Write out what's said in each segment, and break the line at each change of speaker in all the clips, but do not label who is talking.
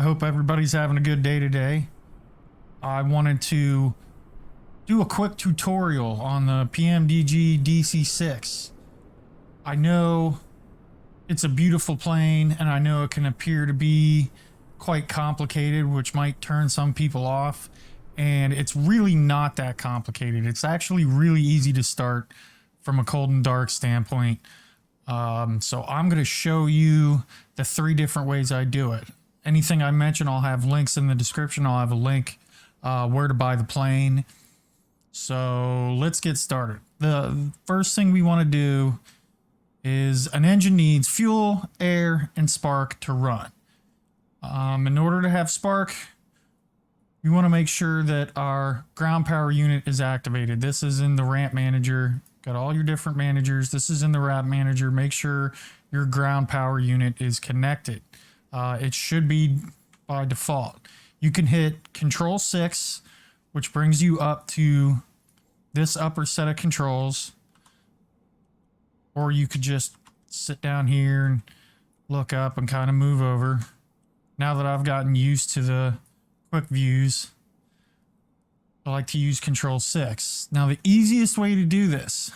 hope everybody's having a good day today. I wanted to do a quick tutorial on the PMDG DC-6. I know it's a beautiful plane, and I know it can appear to be quite complicated, which might turn some people off, and it's really not that complicated. It's actually really easy to start from a cold and dark standpoint. So I'm going to show you the 3 different ways I do it. Anything I mention, I'll have links in the description. I'll have a link where to buy the plane. So let's get started. The first thing we want to do is an engine needs fuel, air, and spark to run. In order to have spark, we want to make sure that our ground power unit is activated. This is in the ramp manager. Got all your different managers. This is in the ramp manager. Make sure your ground power unit is connected. It should be by default. You can hit Control 6, which brings you up to this upper set of controls. Or you could just sit down here and look up and kind of move over. Now that I've gotten used to the quick views, I like to use Control 6. Now the easiest way to do this,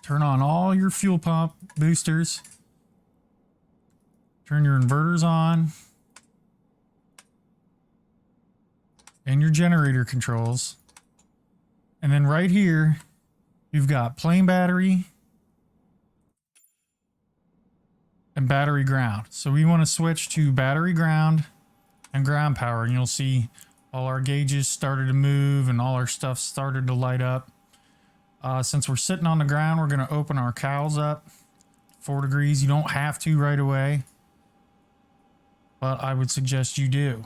turn on all your fuel pump boosters, turn your inverters on, and your generator controls. And then right here, you've got plane battery and battery ground. So we want to switch to battery ground and ground power, and you'll see all our gauges started to move and all our stuff started to light up. Since we're sitting on the ground, we're going to open our cowls up 4 degrees. You don't have to right away, but I would suggest you do.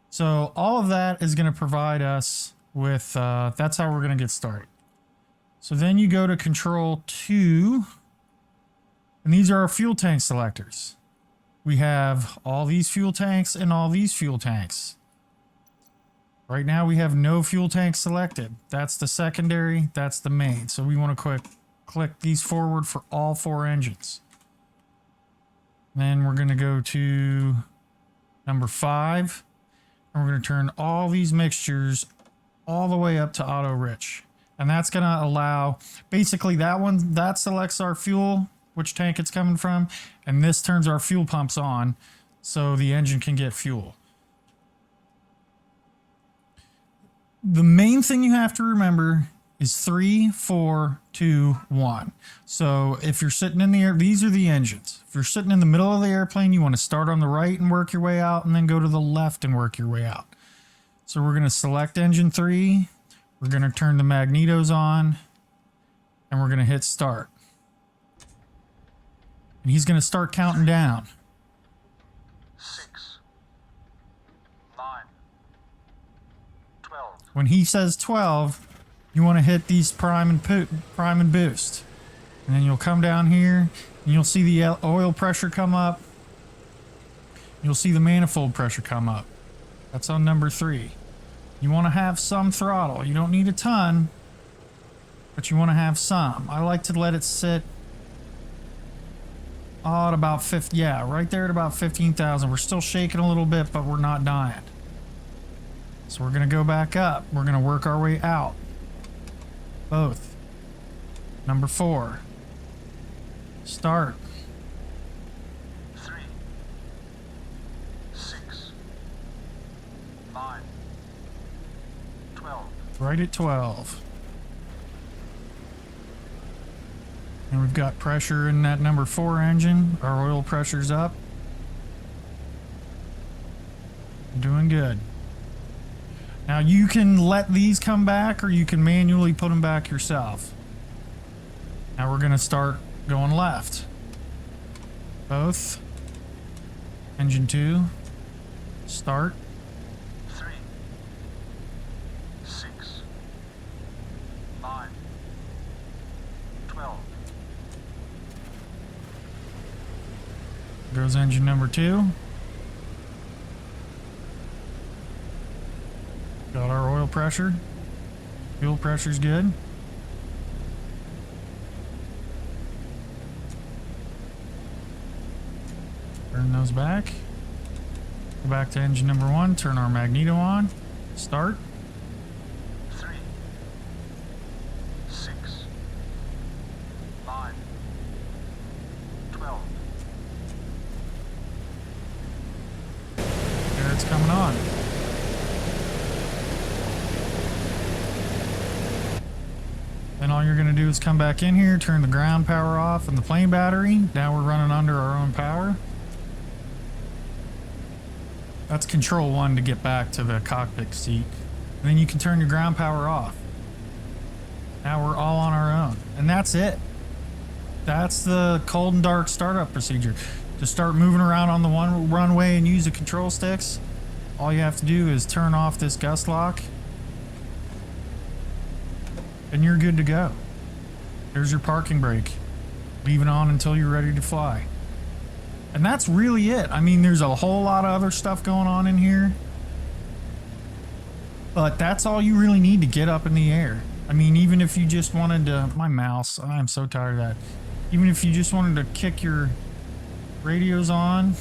So all of that is going to provide us with, that's how we're going to get started. So then you go to Control 2, and these are our fuel tank selectors. We have all these fuel tanks and all these fuel tanks. Right now we have no fuel tank selected. That's the secondary, that's the main. So we want to click these forward for all 4 engines. Then we're going to go to number 5, and we're going to turn all these mixtures all the way up to auto rich. And that's going to allow, basically that selects our fuel, which tank it's coming from, and this turns our fuel pumps on so the engine can get fuel. The main thing you have to remember is 3, 4, 2, 1. So if you're sitting in the air, these are the engines. If you're sitting in the middle of the airplane, you want to start on the right and work your way out, and then go to the left and work your way out. So we're going to select engine 3. We're going to turn the magnetos on, and we're going to hit start. And he's going to start counting down.
6, 9, 12.
When he says 12, you want to hit these prime and boost. And then you'll come down here, and you'll see the oil pressure come up. You'll see the manifold pressure come up. That's on number 3. You want to have some throttle. You don't need a ton, but you want to have some. I like to let it sit at about 50, yeah, right there at about 15,000. We're still shaking a little bit, but we're not dying. So we're going to go back up. We're going to work our way out. Both. Number 4. Start.
3, 6, 9, 12.
Right at 12. And we've got pressure in that number 4 engine. Our oil pressure's up. Doing good. Now you can let these come back, or you can manually put them back yourself. Now we're going to start going left. Both. Engine 2. Start.
3, 6, 9, 12.
Goes engine number 2. Got our oil pressure. Fuel pressure's good. Turn those back. Go back to engine number 1, turn our magneto on, start.
3, 6, 9, 12.
There it's coming on. Then all you're going to do is come back in here, turn the ground power off and the plane battery. Now we're running under our own power. That's control 1 to get back to the cockpit seat. And then you can turn your ground power off. Now we're all on our own. And that's it. That's the cold and dark startup procedure. To start moving around on the one runway and use the control sticks, all you have to do is turn off this gust lock. And you're good to go. There's your parking brake. Leave it on until you're ready to fly. And that's really it. I mean, there's a whole lot of other stuff going on in here. But that's all you really need to get up in the air. I mean, even if you just wanted to... My mouse, I'm so tired of that. Even if you just wanted to kick your radios on,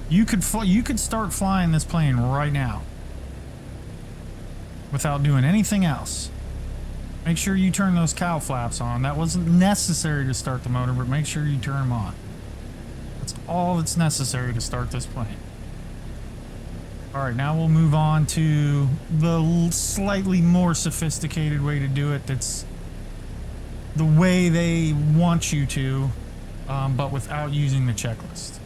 you could start flying this plane right now without doing anything else. Make sure you turn those cow flaps on. That wasn't necessary to start the motor, but make sure you turn them on. That's all that's necessary to start this plane. All right, now we'll move on to the slightly more sophisticated way to do it. That's the way they want you to, but without using the checklist.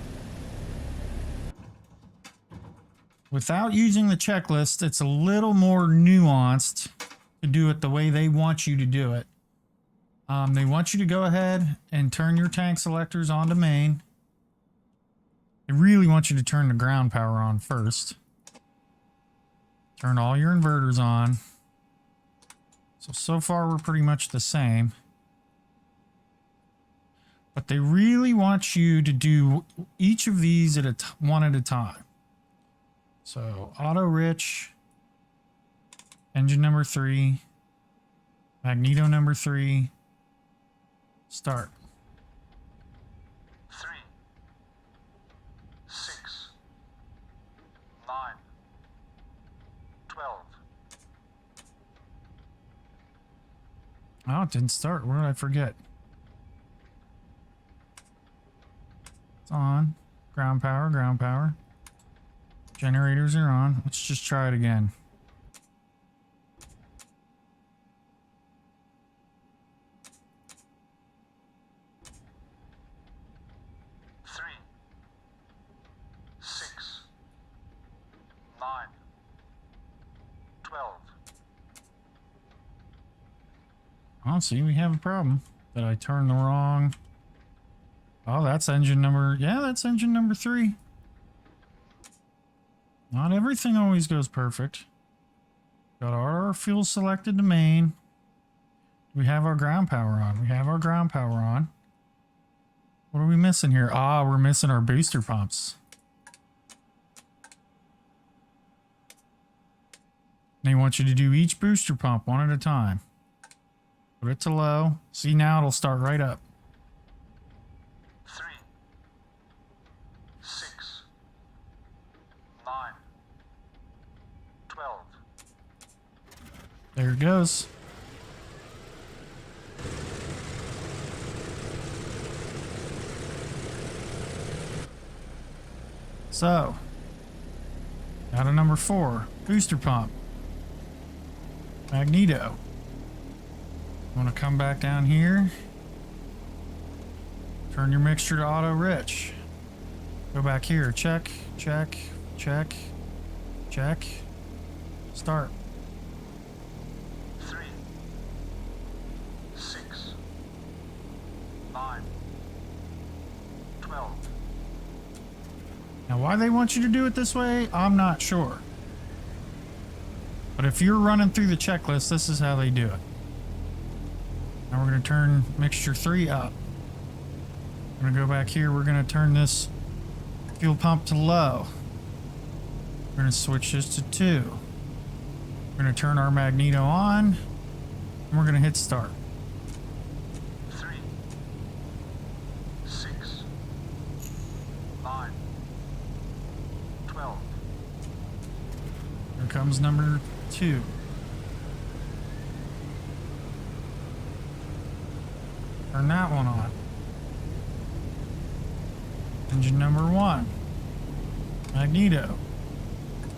Without using the checklist, it's a little more nuanced to do it the way they want you to do it. They want you to go ahead and turn your tank selectors on to main. They really want you to turn the ground power on first. Turn all your inverters on. So far we're pretty much the same. But they really want you to do each of these at one at a time. So auto rich, engine number 3, magneto number 3, start.
3, 6, 9, 12.
Oh, it didn't start. Where did I forget? It's on. Ground power, ground power. Generators are on. Let's just try it again.
Three, 6, 9, 12.
Oh, see, we have a problem. Did I turn the wrong... Oh, that's engine number... Yeah, that's engine number 3. Not everything always goes perfect. Got our fuel selected to main. We have our ground power on. We have our ground power on. What are we missing here? Ah, we're missing our booster pumps. They want you to do each booster pump one at a time. Put it to low. See, now it'll start right up.
3, 6, 9, 12.
There it goes. So, out of number 4, booster pump. Magneto. Want to come back down here. Turn your mixture to auto rich. Go back here. Check, check, check, check. Start.
3, 6, 9, 12.
Now, why they want you to do it this way, I'm not sure. But if you're running through the checklist, this is how they do it. Now we're going to turn mixture 3 up. We're going to go back here. We're going to turn this fuel pump to low. We're going to switch this to 2. We're going to turn our magneto on. And we're going to hit start.
3, 6, 9,
comes number 2. Turn that one on. Engine number 1. Magneto.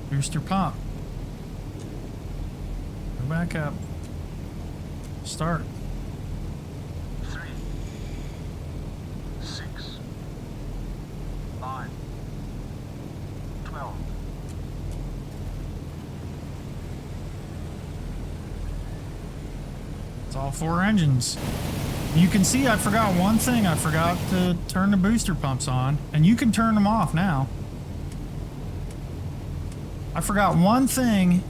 Booster pump. Go back up. Start.
3, 6, 9, 12.
It's all 4 engines. You can see I forgot one thing. I forgot to turn the booster pumps on, and you can turn them off now. I forgot one thing,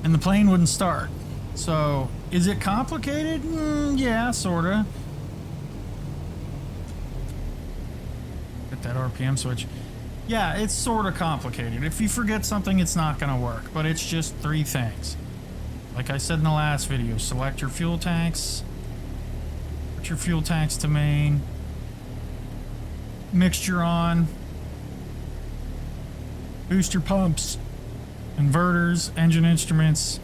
and the plane wouldn't start. So, is it complicated? Yeah, sorta. Hit that RPM switch. Yeah, it's sorta complicated. If you forget something, it's not gonna work, but it's just 3 things. Like I said in the last video, select your fuel tanks, put your fuel tanks to main, mixture on, booster pumps, inverters, engine instruments,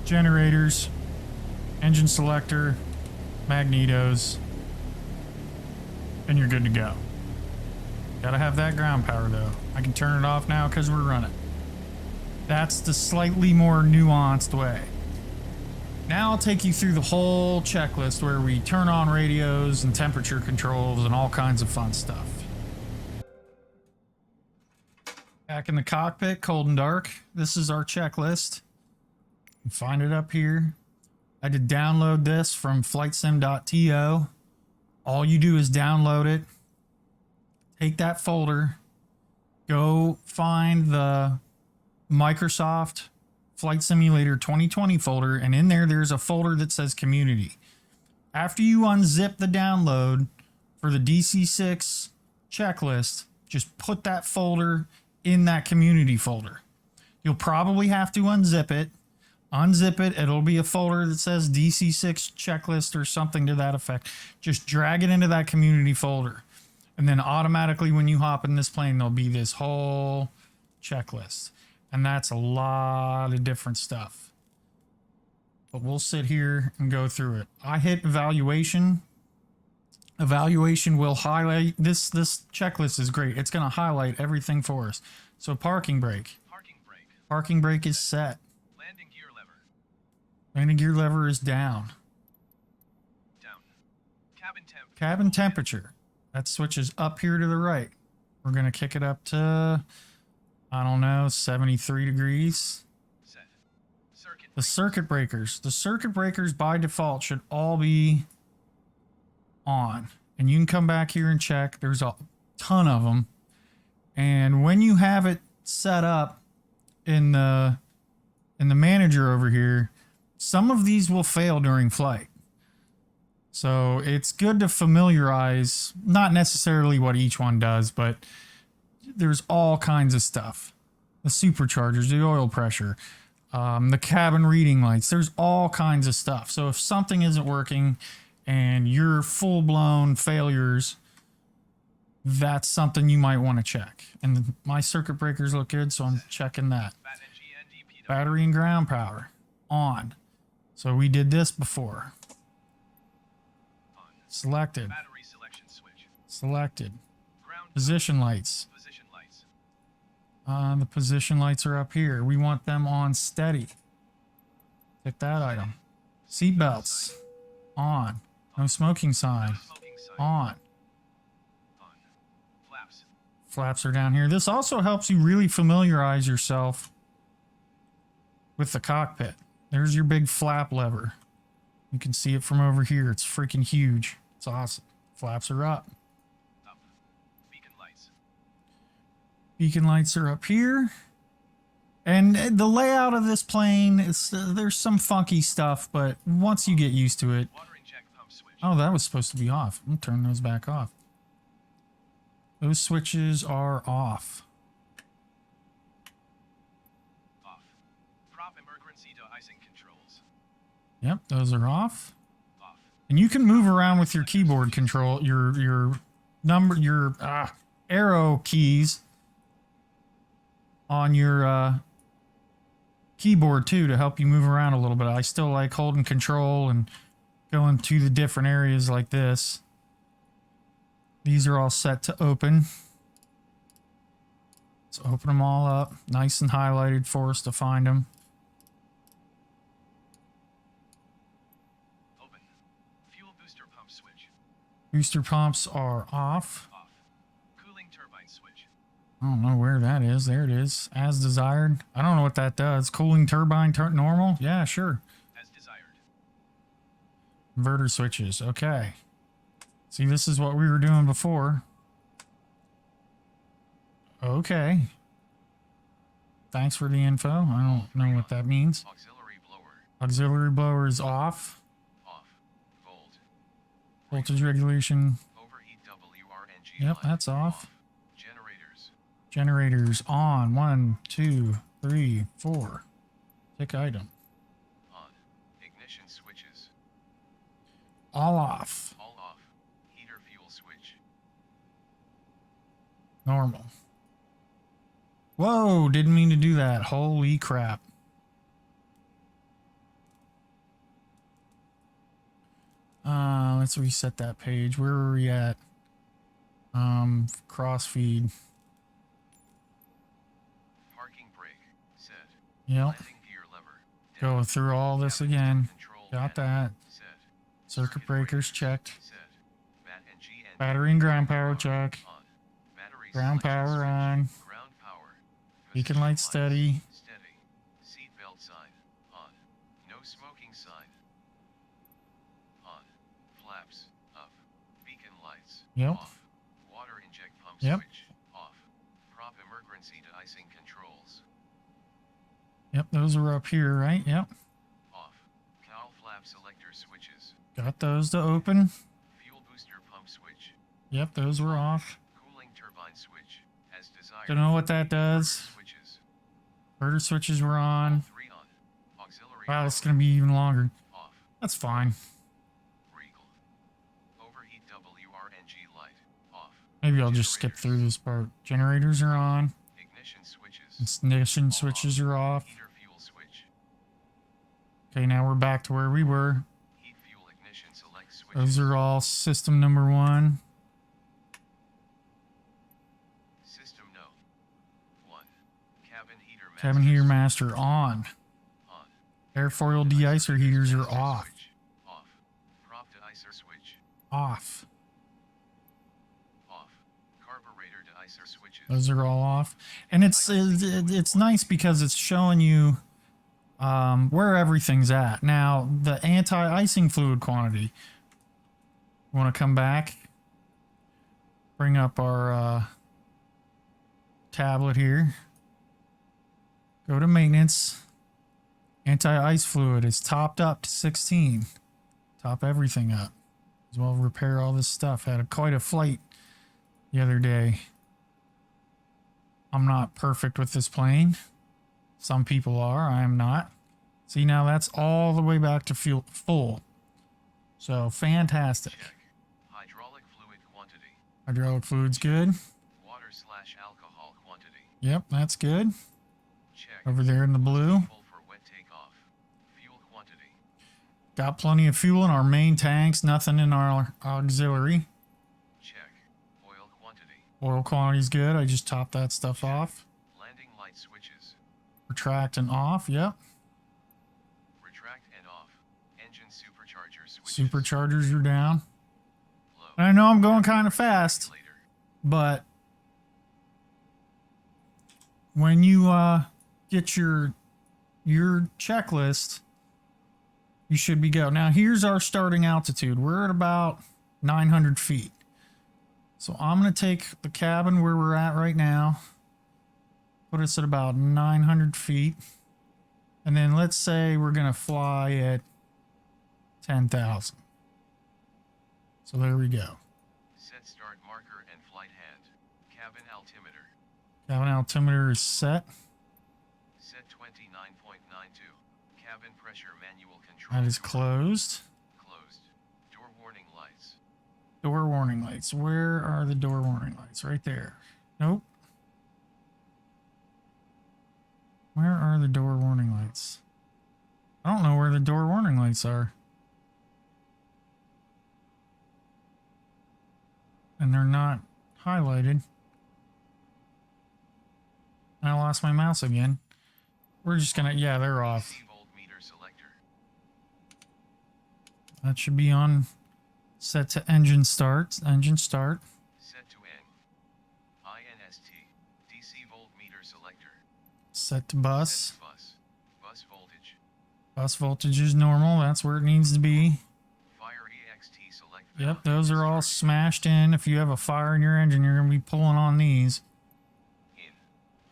generators, engine selector, magnetos, and you're good to go. Gotta have that ground power though. I can turn it off now because we're running. That's the slightly more nuanced way. Now I'll take you through the whole checklist where we turn on radios and temperature controls and all kinds of fun stuff. Back in the cockpit, cold and dark. This is our checklist. You can find it up here. I had to download this from flightsim.to. All you do is download it. Take that folder. Go find the Microsoft Flight Simulator 2020 folder, and in there there's a folder that says community. After you unzip the download for the DC-6 checklist, just put that folder in that community folder. You'll probably have to unzip it. Unzip it, it'll be a folder that says DC-6 checklist or something to that effect. Just drag it into that community folder. And then automatically when you hop in this plane, there'll be this whole checklist. And that's a lot of different stuff. But we'll sit here and go through it. I hit evaluation. Evaluation will highlight, this checklist is great. It's going to highlight everything for us. So parking brake. Parking brake is set.
Landing gear lever.
Landing gear lever is down.
Cabin temp.
Cabin temperature. That switches up here to the right. We're going to kick it up to, I don't know, 73 degrees.
Set.
The circuit breakers. The circuit breakers by default should all be on. And you can come back here and check. There's a ton of them. And when you have it set up in the manager over here, some of these will fail during flight. So it's good to familiarize, not necessarily what each one does, but there's all kinds of stuff. The superchargers, the oil pressure, the cabin reading lights, there's all kinds of stuff. So if something isn't working and you're full-blown failures, that's something you might want to check. And my circuit breakers look good, so I'm checking that. Battery and ground power on. So we did this before. Selected.
Battery selection switch.
Selected.
Ground
Position lights.
position lights.
The position lights are up here. We want them on steady. Pick that item. Seat belts. On. No smoking sign.
Smoking sign.
On.
On. Flaps.
Flaps are down here. This also helps you really familiarize yourself with the cockpit. There's your big flap lever. You can see it from over here. It's freaking huge. It's awesome. Flaps are up.
Up. Beacon lights.
Beacon lights are up here. And the layout of this plane, there's some funky stuff, but once you get used to it...
Water inject pump switch.
Oh, that was supposed to be off. I'm turning those back off. Those switches are off.
Off. Prop emergency de-icing controls.
Yep, those are off.
Off.
And you can move around with your keyboard control, your arrow keys on your keyboard too to help you move around a little bit. I still like holding control and going to the different areas like this. These are all set to open. Let's open them all up. Nice and highlighted for us to find them.
Open. Fuel booster pump switch.
Booster pumps are off.
Off. Cooling turbine switch.
I don't know where that is. There it is. As desired. I don't know what that does. Cooling turbine normal? Yeah, sure.
As desired.
Inverter switches. Okay. See, this is what we were doing before. Okay. Thanks for the info. I don't know what that means.
Auxiliary blower.
Auxiliary blower is off.
Off. Volt.
Voltage regulation.
Overheat WRNG.
Yep,
line.
that's off.
Generators.
Generators on. 1, 2, 3, 4. Pick item.
On. Ignition switches.
All off.
All off. Heater fuel switch.
Normal. Whoa, didn't mean to do that. Holy crap. Let's reset that page. Where were we at? Crossfeed.
Parking brake. Set.
Yep.
Landing gear lever.
Go through all this again.
Control
Got
and
that.
Set.
Circuit breakers checked.
Set. Bat and G and
Battery and ground power check.
on. Battery
Ground
selection
power
switch.
on.
Ground power.
Beacon
Position
light
lights.
steady.
Steady. Seatbelt sign. On. No smoking sign. On. Flaps. Up. Beacon lights.
Yep.
Off. Water inject pump
Yep.
switch. Off. Prop emergency de-icing controls.
Yep, those are up here, right? Yep.
Off. Cowl flap selector switches.
Got those to open.
Fuel booster pump switch.
Yep, those were off.
Cooling turbine switch. As desired.
Don't know what that does.
Switches.
Inverter switches were on.
3 on. Auxiliary.
Wow, it's going to be even longer.
Off.
That's fine.
Regal. Overheat WRNG light. Off.
Maybe I'll just skip through this part. Generators are on.
Ignition switches.
Ignition switches are off.
Heater fuel switch.
Okay, now we're back to where we were.
Heat fuel ignition select switches.
Those are all system number 1.
System no. 1. Cabin heater master.
Cabin heater master on.
On.
Airfoil de-icer heaters are off.
Switch. Off. Prop de-icer switch.
Off.
Off. Carburetor de-icer switches.
Those are all off. And it's nice because it's showing you where everything's at. Now, the anti-icing fluid quantity. Want to come back? Bring up our tablet here. Go to maintenance. Anti-ice fluid is topped up to 16. Top everything up. As well repair all this stuff. Had quite a flight the other day. I'm not perfect with this plane. Some people are. I am not. See, now that's all the way back to full. So, fantastic.
Check. Hydraulic fluid quantity.
Hydraulic fluid's good.
Water/alcohol quantity.
Yep, that's good.
Check.
Over there in the blue.
Full for wet takeoff. Fuel quantity.
Got plenty of fuel in our main tanks. Nothing in our auxiliary.
Check. Oil quantity.
Oil quantity's good. I just topped that stuff off.
Landing light switches.
Retract and off. Yep.
Retract and off. Engine supercharger switches.
Superchargers are down.
Low.
And I know I'm going kind of fast,
Later.
but when you get your checklist, you should be go. Now here's our starting altitude. We're at about 900 feet. So I'm going to take the cabin where we're at right now, put us at about 900 feet. And then let's say we're going to fly at 10,000. So there we go.
Set start marker and flight hand. Cabin altimeter.
Cabin altimeter is set.
Set 29.92. Cabin pressure manual control.
That is closed.
Closed. Door warning lights.
Door warning lights. Where are the door warning lights? Right there. Nope. Where are the door warning lights? I don't know where the door warning lights are. And they're not highlighted. And I lost my mouse again. We're just gonna, yeah, they're off.
DC voltmeter selector.
That should be on. Set to engine start. Engine start.
Set to N. INST. DC voltmeter selector.
Set to bus.
Set to bus. Bus voltage.
Bus voltage is normal. That's where it needs to be.
Fire EXT select.
Yep, those are all smashed in. If you have a fire in your engine, you're going to be pulling on these.
In.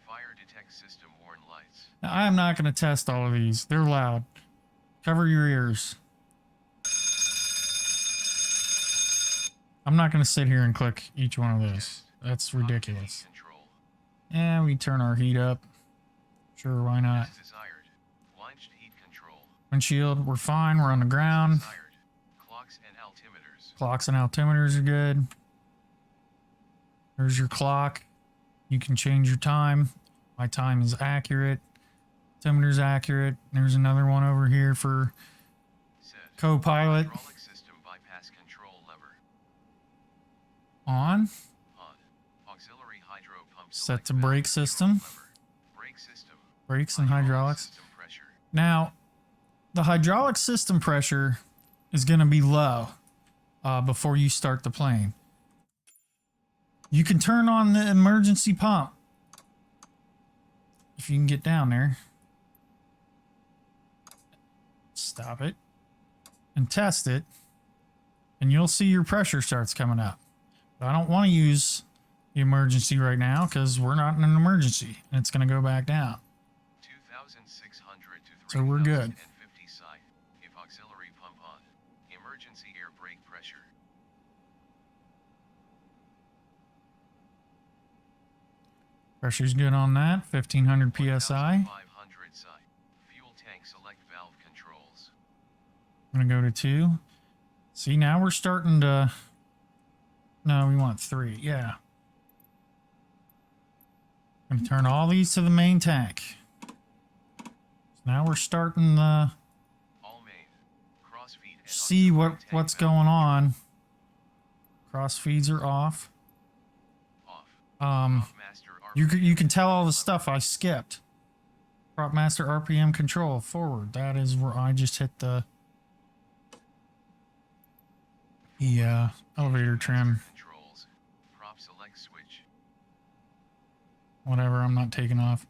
Fire detect system warn lights.
Now, I'm not going to test all of these. They're loud. Cover your ears. I'm not going to sit here and click each one of those. That's ridiculous.
Control.
And we turn our heat up. Sure, why not?
As desired. Blind heat control.
Windshield, we're fine. We're on the ground.
Desired. Clocks and altimeters.
Clocks and altimeters are good. There's your clock. You can change your time. My time is accurate. Altimeter's accurate. There's another one over here for
Set.
co-pilot.
Hydraulic system bypass control lever.
On.
On. Auxiliary hydro pump.
Set to
select
brake
valve control
system.
lever. Brake system.
Brakes and hydraulics.
System pressure.
Now, the hydraulic system pressure is going to be low before you start the plane. You can turn on the emergency pump if you can get down there. Stop it and test it, and you'll see your pressure starts coming up. But I don't want to use the emergency right now because we're not in an emergency, and it's going to go back down.
2,600 to
So we're good.
3,050 psi. If auxiliary pump on. Emergency air brake pressure.
Pressure's good on that. 1,500 psi.
500 psi. Fuel tank select valve controls.
I'm gonna go to 2. See, now we're starting to. No, we want 3. Yeah. I'm gonna turn all these to the main tank. So now we're starting to
All main. Crossfeed and
see
auxiliary tank
what's
valve
going on. Cross feeds are off.
off.
Um,
Master
you can tell all the stuff I skipped. Prop master RPM control forward. That is where I just hit the elevator trim.
controls. Prop select switch.
Whatever, I'm not taking off.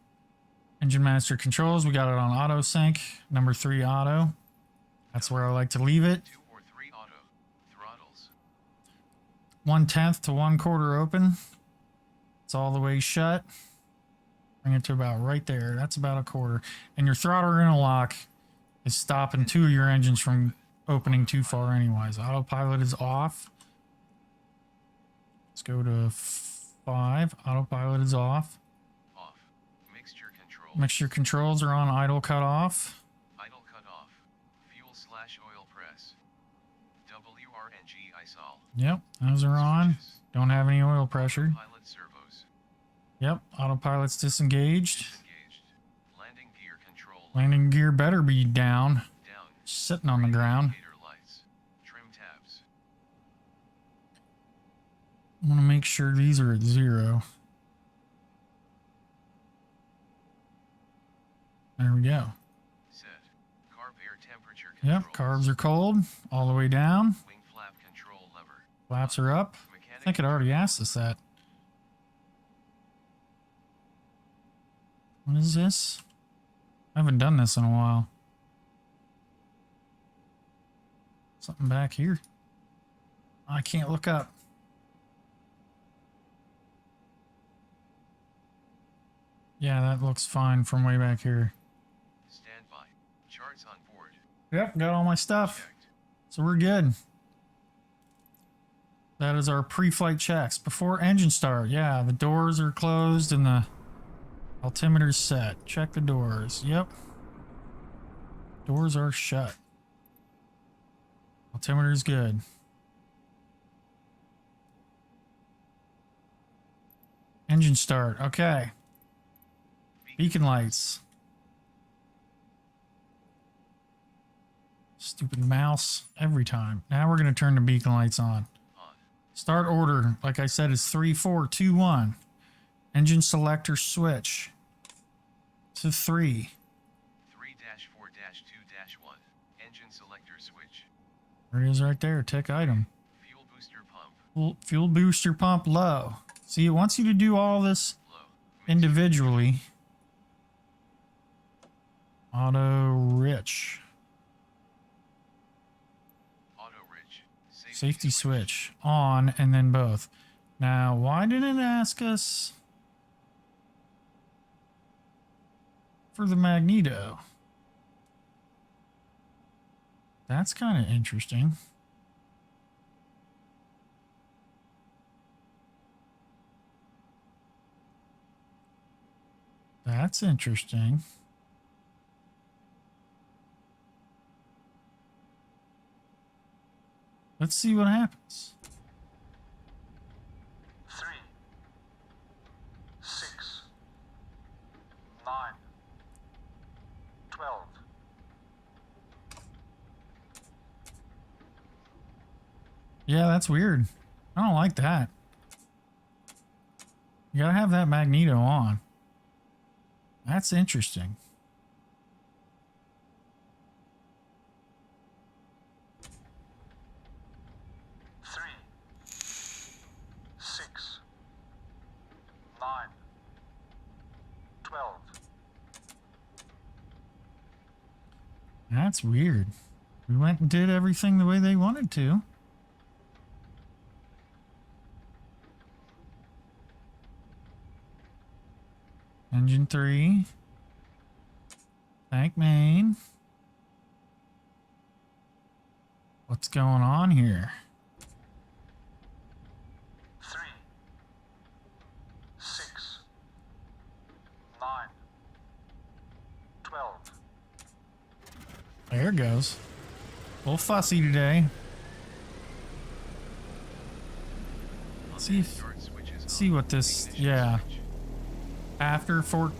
Engine master controls, we got it on auto sync. Number 3 auto. That's where I like to leave it.
2 or 3 auto. Throttles.
1/10 to 1/4 open. It's all the way shut. Bring it to about right there. That's about a quarter. And your throttle interlock is stopping 2 of your engines from opening too far anyways. Autopilot is off. Let's go to 5. Autopilot is off.
Off. Mixture control.
Mixture controls are on idle cut off.
Idle cut off. Fuel slash oil press. WRNG isol.
Yep, those are on.
Switches.
Don't have any oil pressure.
Pilot servos.
Yep, autopilot's disengaged.
Disengaged. Landing gear control.
Landing gear better be down.
Down.
Sitting on the ground.
Indicator lights. Trim tabs.
I want to make sure these are at 0. There we go.
Set. Carb air temperature controls.
Yep, carbs are cold. All the way down.
Wing flap control lever.
Flaps are up. I think it already asked us that. What is this? I haven't done this in a while. Something back here. I can't look up. Yeah, that looks fine from way back here.
Standby. Charts on board.
Yep, got all my stuff.
Checked.
So we're good. That is our pre-flight checks. Before engine start, yeah, the doors are closed and the altimeter's set. Check the doors. Yep. Doors are shut. Altimeter's good. Engine start. Okay. Beacon lights. Stupid mouse every time. Now we're going to turn the beacon lights on. Start order, like I said, is 3421. Engine selector switch to 3.
3-4-2-1. Engine selector switch.
There it is right there. Tech item.
Fuel booster pump.
Fuel booster pump low. See, it wants you to do all this
Low.
individually. Auto rich.
Auto rich.
Safety switch on and then both. Now, why didn't it ask us for the magneto? That's kind of interesting. That's interesting. Let's see what happens.
3, 6, 9, 12.
Yeah, that's weird. I don't like that. You gotta have that magneto on. That's interesting. That's weird. We went and did everything the way they wanted to. Engine 3. Tank main. What's going on here?
3, 6, 9, 12.
There it goes. A little fussy today. See what this, yeah. After 12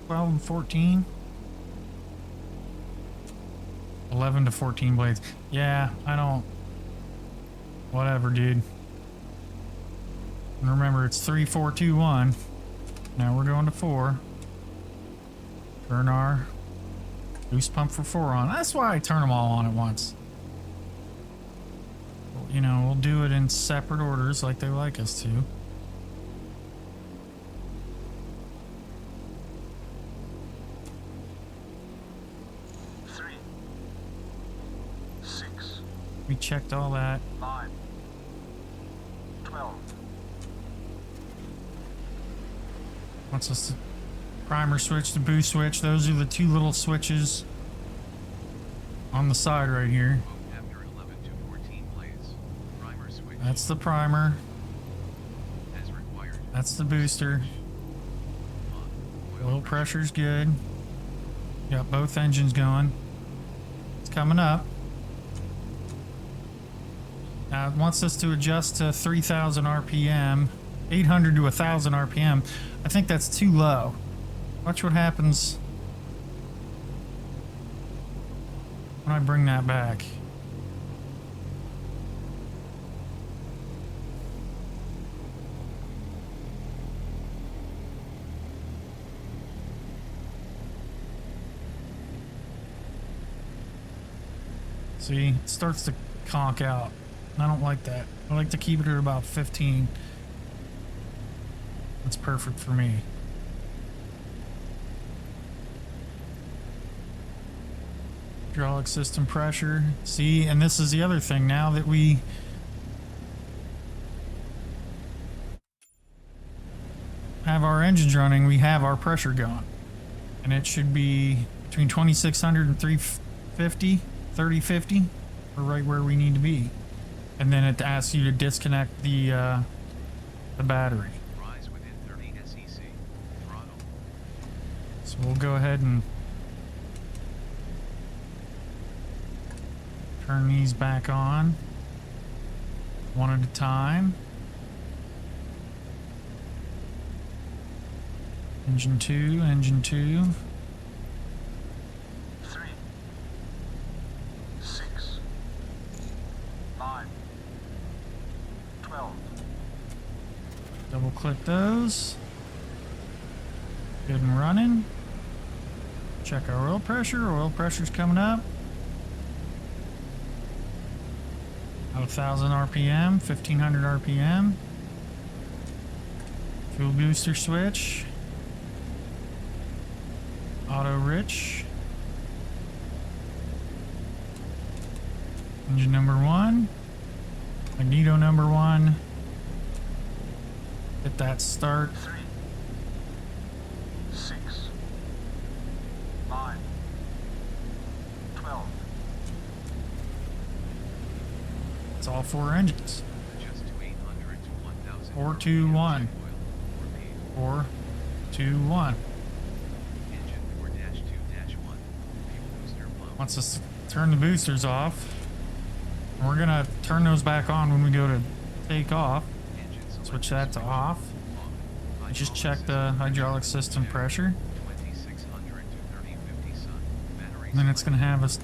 and 14. 11 to 14 blades. Yeah, I don't. Whatever, dude. And remember, it's 3, 4, 2, 1. Now we're going to 4. Turn our boost pump for 4 on. That's why I turn them all on at once. You know, we'll do it in separate orders like they like us to. We checked all that.
9, 12.
Wants us to primer switch, the boost switch. Those are the two little switches on the side right here.
After 11 to 14 blades. Primer switch.
That's the primer.
As required.
That's the booster. Oil pressure's good. Got both engines going. It's coming up. Now it wants us to adjust to 3,000 RPM, 800 to 1,000 RPM. I think that's too low. Watch what happens when I bring that back. See, it starts to conk out. I don't like that. I like to keep it at about 15. That's perfect for me. Hydraulic system pressure. See, and this is the other thing. Now that we have our engines running, we have our pressure going. And it should be between 2,600 and 350, 3050. We're right where we need to be. And then it asks you to disconnect the battery.
Rise within 30 SEC. Throttle.
So we'll go ahead and turn these back on one at a time. Engine 2, engine 2.
3, 6, 12.
Double click those. Good and running. Check our oil pressure. Oil pressure's coming up. At 1,000 RPM, 1,500 RPM. Fuel booster switch. Auto rich. Engine number 1. Magneto number 1. Hit that start.
3, 6, 9, 12.
It's all 4 engines.
Just to 800 to 1,000.
4, 2, 1.
Oil. Repeat.
4, 2, 1.
Engine 4-2-1. Fuel booster blow.
Wants us to turn the boosters off. And we're gonna turn those back on when we go to take off.
Engine
Switch
selector
that to
switch
off.
on.
Just
Hydraulic
check the hydraulic system pressure.
2600 to 3050 sun. Battery
And then it's gonna
selector.
have us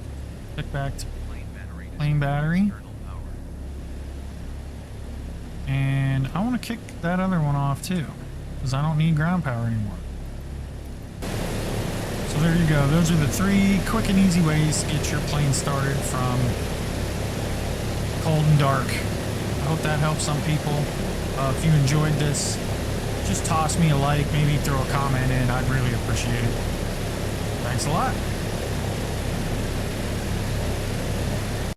click back to
Plain battery.
plain battery.
External power.
And I want to kick that other one off too, because I don't need ground power anymore. So there you go. Those are the 3 quick and easy ways to get your plane started from cold and dark. I hope that helps some people. If you enjoyed this, just toss me a like, maybe throw a comment in. I'd really appreciate it. Thanks a lot.